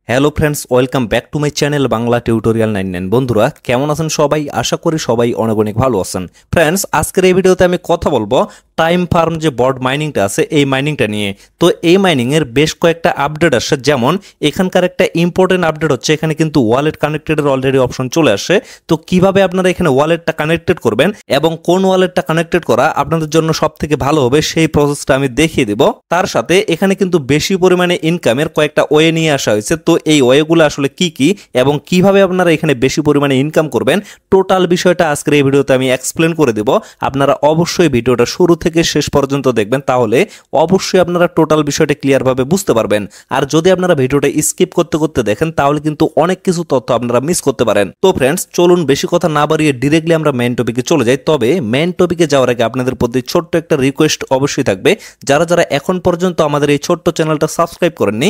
Hello friends, welcome back to my channel Bangla tutorial 99। বন্ধুরা কেমন আছেন সবাই? আশা করি সবাই অনেক অনেক ভালো আছেন। ফ্রেন্ডস, আজকের এই ভিডিওতে আমি কথা বলবো টাইম ফার্ম যে বট মাইনিংটা আছে এই মাইনিংটা নিয়ে। তো এই মাইনিংয়ের বেশ কয়েকটা আপডেট আসছে, যেমন এখানকার একটা ইম্পর্টেন্ট আপডেট হচ্ছে এখানে কিন্তু ওয়ালেট কানেক্টেডের অলরেডি অপশন চলে আসে। তো কিভাবে আপনারা এখানে ওয়ালেটটা কানেক্টেড করবেন এবং কোন ওয়ালেটটা কানেক্টেড করা আপনাদের জন্য সব থেকে ভালো হবে সেই প্রসেসটা আমি দেখিয়ে দিব। তার সাথে এখানে কিন্তু বেশি পরিমাণে ইনকামের কয়েকটা ওয়ে নিয়ে আসা হয়েছে। তো এই ওয়েগুলো আসলে কি কি এবং কিভাবে আপনারা এখানে বেশি পরিমাণে ইনকাম করবেন, টোটাল বিষয়টা আজকের এই ভিডিওতে আমি এক্সপ্লেন করে দেব। আপনারা অবশ্যই ভিডিওটা শুরু থেকে শেষ পর্যন্ত দেখবেন, তাহলে অবশ্যই আপনারা টোটাল বিষয়টা ক্লিয়ার ভাবে বুঝতে পারবেন। আর যদি আপনারা ভিডিওটা স্কিপ করতে করতে দেখেন তাহলে কিন্তু অনেক কিছু তথ্য আপনারা মিস করতে পারেন। তো ফ্রেন্ডস, চলুন বেশি কথা না বাড়িয়ে ডিরেক্টলি আমরা মেইন টপিকে চলে যাই। তবে মেইন টপিকে যাওয়ার আগে আপনাদের প্রতি ছোট্ট একটা রিকোয়েস্ট অবশ্যই থাকবে, যারা যারা এখন পর্যন্ত আমাদের এই ছোট্ট চ্যানেলটা সাবস্ক্রাইব করেননি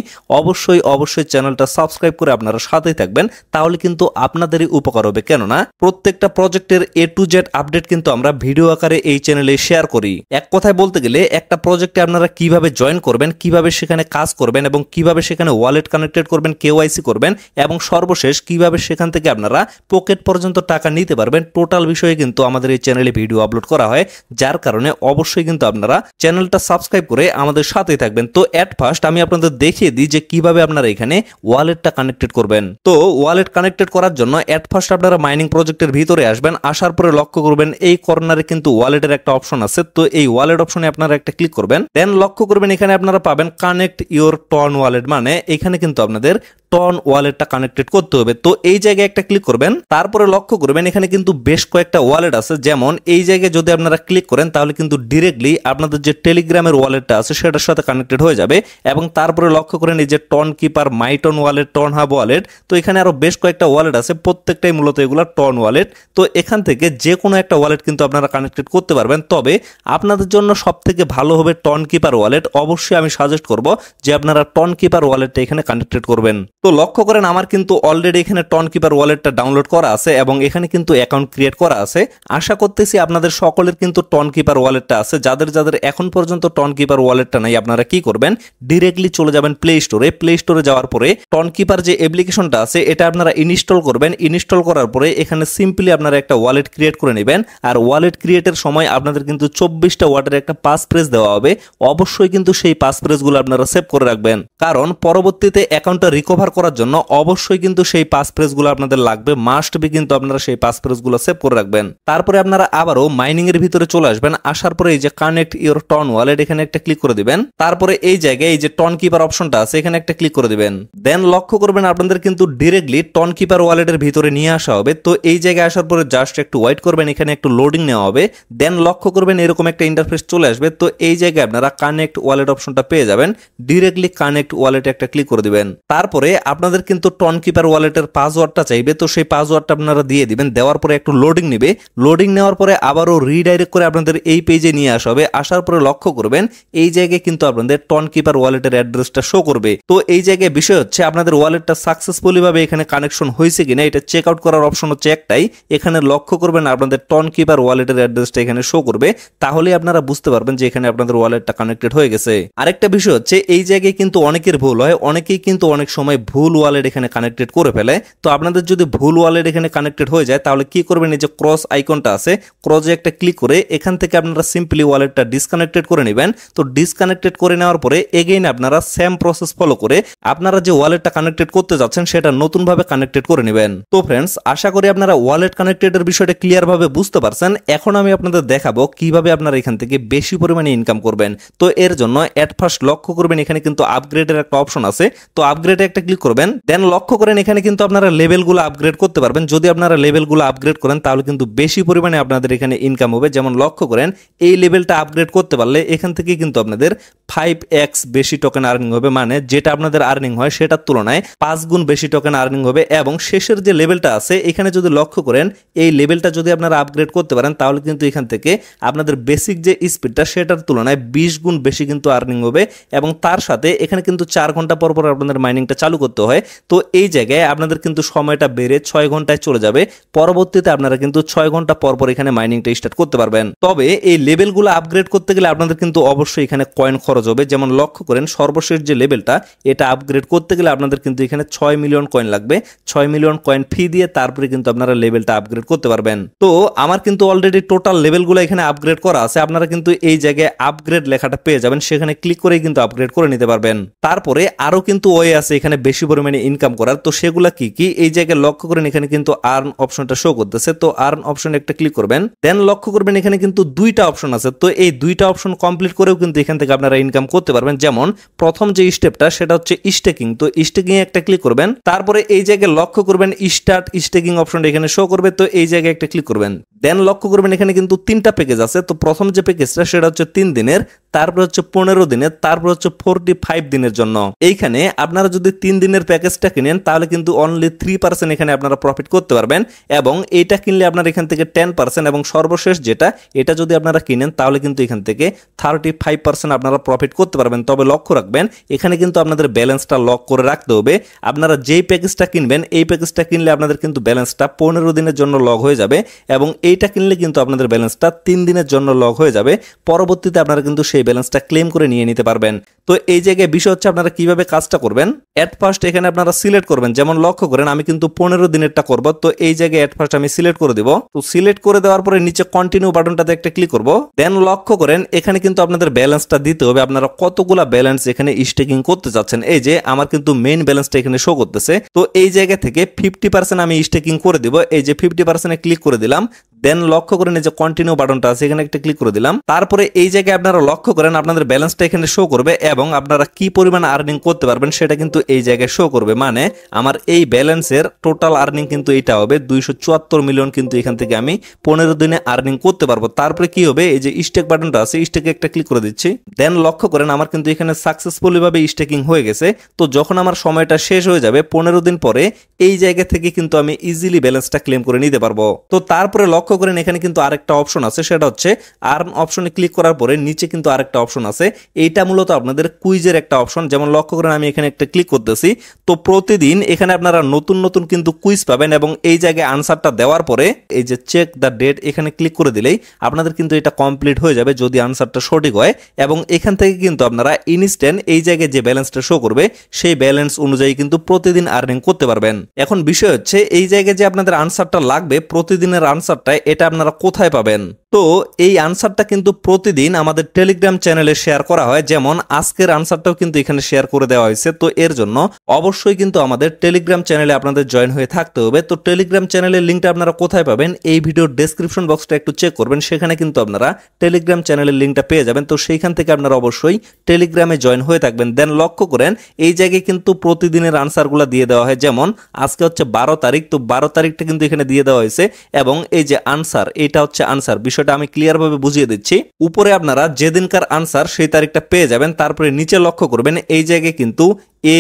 অবশ্যই চ্যানেলটা সাবস্ক্রাইব করে আপনারা সাথেই থাকবেন, তাহলে কিন্তু আপনাদেরই উপকার হবে। কেননা প্রত্যেকটা প্রজেক্টের A to Z আপডেট কিন্তু আমরা ভিডিও আকারে এই চ্যানেলে শেয়ার করি। এক কথায় বলতে গেলে একটা প্রজেক্টে আপনারা কিভাবে জয়েন করবেন, কিভাবে সেখানে কাজ করবেন এবং কিভাবে সেখানে ওয়ালেট কানেক্টেড করবেন, KYC করবেন এবং সর্বশেষ কিভাবে সেখান থেকে আপনারা পকেট পর্যন্ত টাকা নিতে পারবেন, টোটাল বিষয়ে কিন্তু আমাদের এই চ্যানেলে ভিডিও আপলোড করা হয়। যার কারণে অবশ্যই কিন্তু আপনারা চ্যানেলটা সাবস্ক্রাইব করে আমাদের সাথেই থাকবেন। তো এট ফার্স্ট আমি আপনাদের দেখিয়ে দিই যে কিভাবে আপনারা এখানে ওয়ালেটটা কানেক্টেড করবেন। তো ওয়ালেট কানেক্টেড করার জন্য এট ফার্স্ট আপনারা মাইনিং প্রজেক্টের ভিতরে আসবেন। আসার পরে লক্ষ্য করবেন এই কর্নারে কিন্তু ওয়ালেটের একটা অপশন আছে। তো এই ওয়ালেট অপশনে আপনারা একটা ক্লিক করবেন, দেন লক্ষ্য করবেন এখানে আপনারা পাবেন কানেক্ট ইওর টন ওয়ালেট, মানে এখানে কিন্তু আপনাদের টন ওয়ালেটটা কানেক্টেড করতে হবে। তো এই জায়গায় একটা ক্লিক করবেন, তারপরে লক্ষ্য করবেন এখানে কিন্তু বেশ কয়েকটা ওয়ালেট আছে। যেমন এই জায়গায় যদি আপনারা ক্লিক করেন তাহলে কিন্তু ডিরেক্টলি আপনাদের যে টেলিগ্রামের ওয়ালেটটা আছে সেটার সাথে কানেক্টেড হয়ে যাবে। এবং তারপরে লক্ষ্য করেন এই যে Tonkeeper, MyTon wallet, Tonhub wallet, তো এখানে আরো বেশ কয়েকটা ওয়ালেট আছে, প্রত্যেকটাই মূলত এগুলো টন ওয়ালেট। তো এখান থেকে যে কোনো একটা ওয়ালেট কিন্তু আপনারা কানেক্টেড করতে পারবেন। তবে আপনাদের জন্য সব থেকে ভালো হবে টন কিপার ওয়ালেট। অবশ্যই আমি সাজেস্ট করব যে আপনারা টন কিপার ওয়ালেটটা এখানে কানেক্টেড করবেন। তো লক্ষ্য করেন আমার কিন্তু অলরেডি এখানে টন কিপার ওয়ালেটটা ডাউনলোড করা আছে এবং এখানে কিন্তু অ্যাকাউন্ট ক্রিয়েট করা আছে। আশা করতেছি আপনাদের সকলের কিন্তু টন কিপার ওয়ালেটটা আছে। যাদের যাদের এখন পর্যন্ত টন কিপার ওয়ালেটটা নাই, আপনারা কি করবেন, ডিরেক্টলি চলে যাবেন প্লে স্টোরে। প্লে স্টোরে যাওয়ার পরে টন কিপার যে অ্যাপ্লিকেশনটা আছে এটা আপনারা ইনস্টল করবেন। ইনস্টল করার পরে এখানে সিম্পলি আপনারা একটা ওয়ালেট ক্রিয়েট করে নেবেন। আর ওয়ালেট ক্রিয়েটের সময় আপনাদের কিন্তু 24টা ওয়ার্ডের একটা পাস ফ্রেজ দেওয়া হবে। অবশ্যই কিন্তু সেই পাস ফ্রেজগুলো আপনারা সেভ করে রাখবেন, কারণ পরবর্তীতে অ্যাকাউন্টটা রিকভার করার জন্য অবশ্যই কিন্তু সেই পাস ফ্রেজগুলো আপনাদের লাগবে। মাস্ট বি কিন্তু আপনারা সেই পাস ফ্রেজগুলো সেভ করে রাখবেন। তারপরে আপনারা আবারও মাইনিং এর ভিতরে চলে আসবেন। আসার পরে এই যে কানেক্ট ইওর টন ওয়ালেট এখানে একটা ক্লিক করে দিবেন। তারপরে এই জায়গায় এই যে টন কিপার অপশনটা আছে এখানে একটা ক্লিক করে দিবেন। দেন লক্ষ্য করবেন আপনাদের কিন্তু ডিরেক্টলি টন কিপার ওয়ালেটের ভিতরে নিয়ে আসা হবে। তো এই জায়গায় আসার পরে জাস্ট একটু ওয়েট করবেন, এখানে একটু লোডিং নেওয়া হবে। দেন লক্ষ্য করবেন এরকম একটা ইন্টারফেস চলে আসবে। তো এই জায়গায় আপনারা কানেক্ট ওয়ালেট অপশনটা পেয়ে যাবেন। ডিরেক্টলি কানেক্ট ওয়ালেটে একটা ক্লিক করে দিবেন। তারপরে আপনাদের কিন্তু টন কিপার ওয়ালেটের পাসওয়ার্ডটা চাইবে। তো সেই পাসওয়ার্ডটা আপনারা দিয়ে দিবেন। দেওয়ার পরে একটু লোডিং নেবে। লোডিং নেওয়ার পরে আবারও রিডাইরেক্ট করে আপনাদের এই পেজে নিয়ে আসা হবে। আসার পরে লক্ষ্য করবেন এই জায়গায় কিন্তু আপনাদের টন কিপার ওয়ালেটের অ্যাড্রেসটা শো করবে। তো এই জায়গায় বিষয় হচ্ছে আপনাদের ওয়ালেটটা সাকসেসফুলি ভাবে এখানে কানেকশন হয়েছে কিনা এটা চেক আউট করার অপশন হচ্ছে একটাই। এখানে লক্ষ্য করবেন আপনাদের টন কিপার ওয়ালেটের অ্যাড্রেসটা এখানে শো করবে, তাহলে আপনারা বুঝতে পারবেন যে এখানে আপনাদের ওয়ালেটটা কানেক্টেড হয়ে গেছে। আরেকটা বিষয় হচ্ছে এই জায়গায় কিন্তু অনেকের ভুল হয়, অনেকেই কিন্তু অনেক সময় ভুল ওয়ালেট এখানে কানেক্টেড করে ফেলে। তো আপনাদের যদি ভুল ওয়ালেট এখানে কানেক্টেড হয়ে যায় তাহলে কি করবেন, এই যে ক্রস আইকনটা আছে ক্রসে একটা ক্লিক করে এখান থেকে আপনারা সিম্পলি ওয়ালেটটা ডিসকানেক্টেড করে নেবেন। তো ডিসকানেক্টেড করে নেওয়ার পরে এগেইন আপনারা সেম প্রসেস ফলো করে আপনারা যে ওয়ালেটটা কানেক্টেড করতে যাচ্ছেন সেটা নতুন ভাবে কানেক্টেড করে নেবেন। তো ফ্রেন্ডস, আশা করি আপনারা ওয়ালেট কানেক্টেডের বিষয়টা ক্লিয়ার ভাবে বুঝতে পারছেন। এখন আমি আপনাদের দেখাবো কিভাবে আপনারা এখান থেকে বেশি পরিমাণে ইনকাম করবেন। তো এর জন্য এট ফার্স্ট লক্ষ্য করবেন এখানে কিন্তু আপগ্রেডের একটা অপশন আছে। তো আপগ্রেডে একটা ক্লিক করবেন। দেন লক্ষ্য করেন এখানে কিন্তু আপনারা লেভেলগুলো আপগ্রেড করতে পারবেন। যদি আপনারা লেভেলগুলো আপগ্রেড করেন তাহলে কিন্তু বেশি পরিমাণে আপনাদের এখানে ইনকাম হবে। যেমন লক্ষ্য করেন এই লেভেলটা আপগ্রেড করতে পারলে এখান থেকে কিন্তু আপনাদের 5x বেশি টোকেন আর্নিং হবে, মানে যেটা আপনাদের আর্নিং হয় সেটার তুলনায় 5 গুণ বেশি টোকেন আর্নিং হবে। এবং শেষের যে লেভেলটা আছে এখানে যদি লক্ষ্য করেন এই লেভেলটা যদি আপনারা আপগ্রেড করতে পারেন তাহলে কিন্তু এখান থেকে আপনাদের বেসিক যে স্পিডটা সেটার তুলনায় 20 গুণ বেশি কিন্তু আর্নিং হবে। এবং তার সাথে এখানে কিন্তু 4 ঘন্টা পর পর আপনাদের মাইনিংটা চালু করতে করতে হয়। তো এই জায়গায় আপনাদের কিন্তু সময়টা বেড়ে 6 ঘন্টায় চলে যাবে। পরবর্তীতে আপনারা কিন্তু 6 ঘন্টা পর পর এখানে মাইনিংটা স্টার্ট করতে পারবেন। তবে এই লেভেলগুলো আপগ্রেড করতে গেলে আপনাদের কিন্তু অবশ্যই এখানে কয়েন খরচ হবে। যেমন লক্ষ্য করেন সর্বশেষ যে লেভেলটা এটা আপগ্রেড করতে গেলে আপনাদের কিন্তু এখানে 6 মিলিয়ন কয়েন লাগবে। 6 মিলিয়ন কয়েন ফি দিয়ে তারপরে কিন্তু আপনারা লেভেলটা আপগ্রেড করতে পারবেন। তো আমার কিন্তু অলরেডি টোটাল লেভেলগুলো এখানে আপগ্রেড করা আছে। আপনারা কিন্তু এই জায়গায় আপগ্রেড লেখাটা পেয়ে যাবেন, সেখানে ক্লিক করেই কিন্তু আপগ্রেড করে নিতে পারবেন। তারপরে আরো কিন্তু ওয়ে আছে এখানে বেশি পরিমাণে ইনকাম করার। তো সেগুলা কি কি এই জায়গায় লক্ষ্য করেন, এখানে কিন্তু আর্ন অপশনটা শো করতেছে। তো আর্ন অপশনে একটা ক্লিক করবেন, দেন লক্ষ্য করবেন এখানে কিন্তু দুইটা অপশন আছে। তো এই দুইটা অপশন কমপ্লিট করেও কিন্তু এখান থেকে আপনারা ইনকাম করতে পারবেন। যেমন প্রথম যে স্টেপটা সেটা হচ্ছে স্টেকিং। তো স্টেকিং এ একটা ক্লিক করবেন, তারপরে এই জায়গায় লক্ষ্য করবেন স্টার্ট স্টেকিং অপশনটা এখানে শো করবে। তো এই জায়গায় একটা ক্লিক করবেন, দেন লক্ষ্য করবেন এখানে কিন্তু 3টা প্যাকেজ আছে। তো প্রথম যে প্যাকেজটা সেটা হচ্ছে 3 দিনের, তারপর হচ্ছে 15 দিনের, তারপর হচ্ছে 45 দিনের জন্য। এইখানে আপনারা যদি 3 দিনের প্যাকেজটা কিনেন তাহলে কিন্তু অনলি 3% এখানে আপনারা প্রফিট করতে পারবেন, এবং এইটা কিনলে আপনার এখান থেকে 10%, এবং সর্বশেষ যেটা এটা যদি আপনারা কিনেন তাহলে কিন্তু এখান থেকে 35% আপনারা প্রফিট করতে পারবেন। তবে লক্ষ্য রাখবেন এখানে কিন্তু আপনাদের ব্যালেন্সটা লক করে রাখতে হবে। আপনারা যেই প্যাকেজটা কিনবেন এই প্যাকেজটা কিনলে আপনাদের কিন্তু ব্যালেন্সটা 15 দিনের জন্য লক হয়ে যাবে, এবং এইটা কিনলে কিন্তু আপনাদের ব্যালেন্সটা 3 দিনের জন্য লক হয়ে যাবে। পরবর্তীতে আপনারা কিন্তু সেই ব্যালেন্সটা ক্লেম করে নিয়ে নিতে পারবেন। তো এই জায়গায় বিষয় হচ্ছে আপনারা কিভাবে কাজটা করবেন। এট ফার্স্ট এখানে আপনারা সিলেক্ট করবেন, যেমন লক্ষ্য করেন আমি কিন্তু 15 দিনেরটা করব। তো এই জায়গায় এট ফার্স্ট আমি সিলেক্ট করে দিব। তো সিলেক্ট করে দেওয়ার পরে নিচে কন্টিনিউ বাটনটাতে একটা ক্লিক করব, দেন লক্ষ্য করেন এখানে কিন্তু আপনাদের ব্যালেন্সটা দিতে হবে। আপনারা কতগুলা ব্যালেন্স এখানে স্টেকিং করতে চাচ্ছেন। এই যে আমার কিন্তু মেইন ব্যালেন্সটা এখানে শো করতেছে। তো এই জায়গা থেকে 50% আমি স্টেকিং করে দিব। এই যে 50% ক্লিক করে দিলাম, দেন লক্ষ্য করেন এই যে কন্টিনিউ বাটনটা আছে এখানে একটা ক্লিক করে দিলাম। তারপরে এই জায়গায় আপনারা লক্ষ্য করেন আপনাদের ব্যালেন্সটা এখানে শো করবে, এবং আপনারা কি পরিমাণ আর্নিং করতে পারবেন সেটা কিন্তু এই জায়গায় শো করবে। মানে আমার এই ব্যালেন্সের টোটাল আর্নিং কিন্তু এটা হবে 274 মিলিয়ন। কিন্তু এখান থেকে আমি 15 দিনে আর্নিং করতে পারবো। তারপরে কি হবে, এই যে স্টেক বাটনটা আছে স্টেকে একটা ক্লিক করে দিচ্ছি, দেন লক্ষ্য করেন আমার কিন্তু এখানে সাকসেসফুলি ভাবে স্টেকিং হয়ে গেছে। তো যখন আমার সময়টা শেষ হয়ে যাবে 15 দিন পরে এই জায়গা থেকে কিন্তু আমি ইজিলি ব্যালেন্সটা ক্লেম করে নিতে পারবো। তো তারপরে লক্ষ্য করেন এখানে কিন্তু আরেকটা অপশন আছে, সেটা হচ্ছে আর্ন অপশনে ক্লিক করার পরে নিচে কিন্তু আরেকটা অপশন আছে। এইটা মূলত আপনাদের কুইজের একটা অপশন। যেমন লক্ষ্য করেন আমি এখানে একটা ক্লিক করতেছি। তো প্রতিদিন এখানে আপনারা নতুন নতুন কিন্তু কুইজ পাবেন, এবং এই জায়গায় আনসারটা দেওয়ার পরে এই যে চেক দ্য ডেট এখানে ক্লিক করে দিলেই আপনাদের কিন্তু এটা কমপ্লিট হয়ে যাবে যদি আনসারটা সঠিক হয়। এবং এখান থেকে কিন্তু আপনারা ইনস্ট্যান্ট এই জায়গায় যে ব্যালেন্সটা শো করবে সেই ব্যালেন্স অনুযায়ী কিন্তু প্রতিদিন আর্নিং করতে পারবেন। এখন বিষয় হচ্ছে এই জায়গায় যে আপনাদের আনসারটা লাগবে প্রতিদিনের আনসারটা, এটা আপনারা কোথায় পাবেন। তো এই আনসারটা কিন্তু প্রতিদিন আমাদের টেলিগ্রাম চ্যানেলে শেয়ার করা হয়। যেমন আজকের আনসারটাও কিন্তু এখানে শেয়ার করে দেওয়া হয়েছে। তো এর জন্য অবশ্যই কিন্তু আমাদের টেলিগ্রাম চ্যানেলে আপনাদের জয়েন হয়ে থাকতে হবে। তো টেলিগ্রাম চ্যানেলের লিঙ্কটা আপনারা কোথায় পাবেন, এই ভিডিওর ডেসক্রিপশন বক্সটা একটু চেক করবেন, সেখানে কিন্তু আপনারা টেলিগ্রাম চ্যানেলের লিঙ্কটা পেয়ে যাবেন। তো সেইখান থেকে আপনারা অবশ্যই টেলিগ্রামে জয়েন হয়ে থাকবেন। দেন লক্ষ্য করেন এই জায়গায় কিন্তু প্রতিদিনের আনসারগুলো দিয়ে দেওয়া হয়। যেমন আজকে হচ্ছে 12 তারিখ, তো 12 তারিখটা কিন্তু এখানে দিয়ে দেওয়া হয়েছে, এবং এই যে আনসার এটা হচ্ছে আনসার। বিষয়টা আমি ক্লিয়ার ভাবে বুঝিয়ে দিচ্ছি। উপরে আপনারা যেদিনকার আনসার সেই তারিখটা পেয়ে যাবেন। তারপরে নিচে লক্ষ্য করবেন এই জায়গায় কিন্তু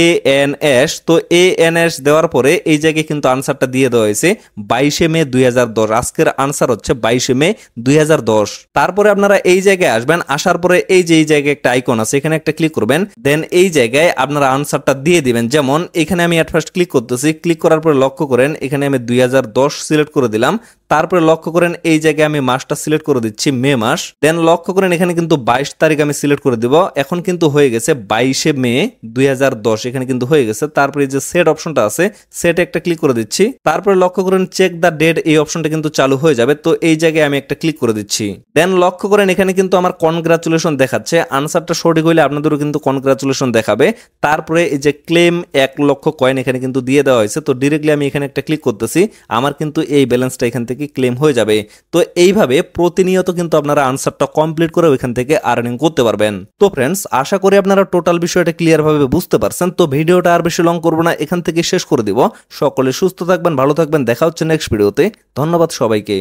ANS, তো ANS দেওয়ার পরে এই জায়গায় কিন্তু আনসারটা দিয়ে দেওয়া হয়েছে 22 মে 2010। আজকের আনসার হচ্ছে 22 মে 2010। তারপরে আপনারা এই জায়গায় আসবেন, আসার পরে এই যে এই জায়গায় একটা আইকন আছে এখানে একটা ক্লিক করবেন, দেন এই জায়গায় আপনারা আনসারটা দিয়ে দিবেন। যেমন এখানে আমি এট ফার্স্ট ক্লিক করতেছি, ক্লিক করার পরে লক্ষ্য করেন এখানে আমি 2010 সিলেক্ট করে দিলাম। তারপরে লক্ষ্য করেন এই জায়গায় আমি মাসটা সিলেক্ট করে দিচ্ছি মে মাস। দেন লক্ষ্য করেন এখানে কিন্তু 22 তারিখ আমি সিলেক্ট করে দিব। এখন কিন্তু হয়ে গেছে 22 মে 2010, এখানে কিন্তু হয়ে গেছে। তারপরে যে সেট অপশনটা আছে সেটে একটা ক্লিক করে দিচ্ছি। তারপরে লক্ষ্য করেন চেক দ্য ডেট এই অপশনটা কিন্তু চালু হয়ে যাবে। তো এই জায়গায় আমি একটা ক্লিক করে দিচ্ছি। দেন লক্ষ্য করেন এখানে কিন্তু আমার কনগ্রাচুলেশন দেখাচ্ছে। আনসারটা সঠিক হইলে আপনাদেরও কিন্তু কনগ্রাচুলেশন দেখাবে। তারপরে এই যে ক্লেম 1 লক্ষ কয়েন এখানে কিন্তু দিয়ে দেওয়া হয়েছে। তো ডিরেক্টলি আমি এখানে একটা ক্লিক করতেছি, আমার কিন্তু এই ব্যালেন্সটা এখান থেকে ক্লেম হয়ে যাবে। তো এইভাবে প্রতিনিয়ত কিন্তু আপনারা আনসারটা কমপ্লিট করে ওইখান থেকে আর্নিং করতে পারবেন। তো ফ্রেন্ডস, আশা করি আপনারা টোটাল বিষয়টা ক্লিয়ার ভাবে বুঝতে পারছেন। তো ভিডিওটা আর বেশি লং করবো না, এখান থেকে শেষ করে দিব। সকলে সুস্থ থাকবেন, ভালো থাকবেন, দেখা হচ্ছে নেক্সট ভিডিওতে। ধন্যবাদ সবাইকে।